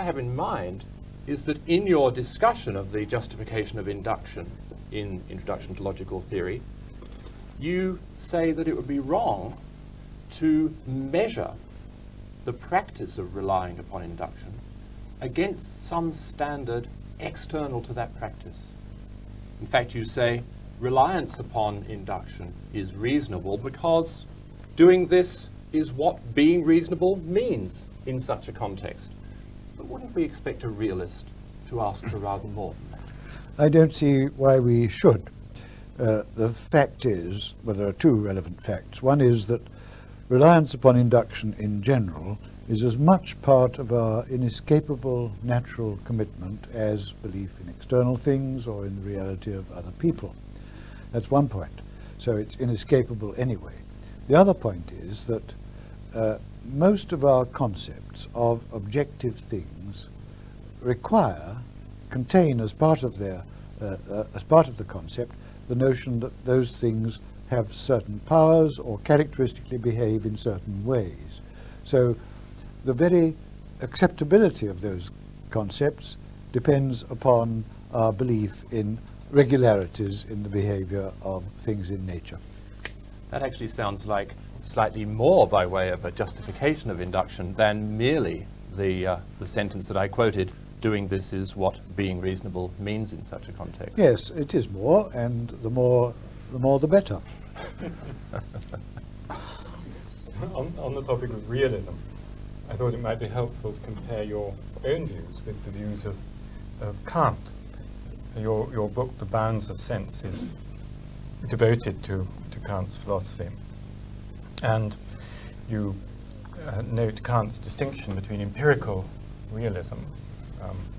I have in mind is that in your discussion of the justification of induction in Introduction to Logical Theory, you say that it would be wrong to measure the practice of relying upon induction against some standard external to that practice. In fact, you say reliance upon induction is reasonable because doing this is what being reasonable means in such a context. But wouldn't we expect a realist to ask for rather more than that? I don't see why we should. The fact is, well, there are two relevant facts. One is that reliance upon induction in general is as much part of our inescapable natural commitment as belief in external things or in the reality of other people. That's one point. So it's inescapable anyway. The other point is that most of our concepts of objective things contain as part of the concept the notion that those things have certain powers or characteristically behave in certain ways. So the very acceptability of those concepts depends upon our belief in regularities in the behavior of things in nature. That actually sounds like slightly more by way of a justification of induction than merely the sentence that I quoted, doing this is what being reasonable means in such a context. Yes, it is more, and the more the better. On the topic of realism, I thought it might be helpful to compare your own views with the views of Kant. Your book, The Bounds of Sense, is devoted to Kant's philosophy. And you note Kant's distinction between empirical realism,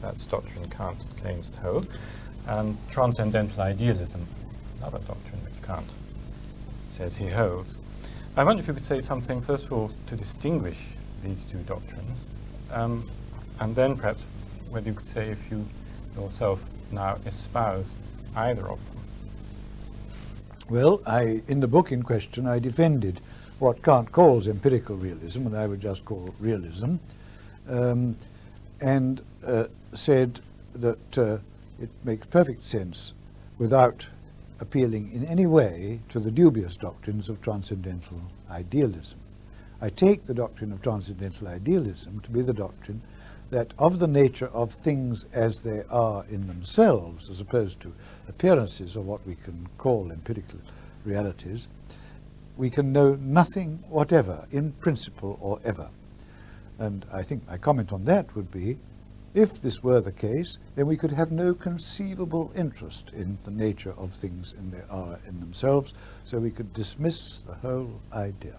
that's doctrine Kant claims to hold, and transcendental idealism, another doctrine which Kant says he holds. I wonder if you could say something, first of all, to distinguish these two doctrines, and then perhaps whether you could say if you yourself now espouse either of them. Well, in the book in question, I defended what Kant calls empirical realism, and I would just call realism, and said that it makes perfect sense without appealing in any way to the dubious doctrines of transcendental idealism. I take the doctrine of transcendental idealism to be the doctrine that of the nature of things as they are in themselves, as opposed to appearances or what we can call empirical realities, we can know nothing whatever, in principle or ever. And I think my comment on that would be, if this were the case, then we could have no conceivable interest in the nature of things as they are in themselves, so we could dismiss the whole idea.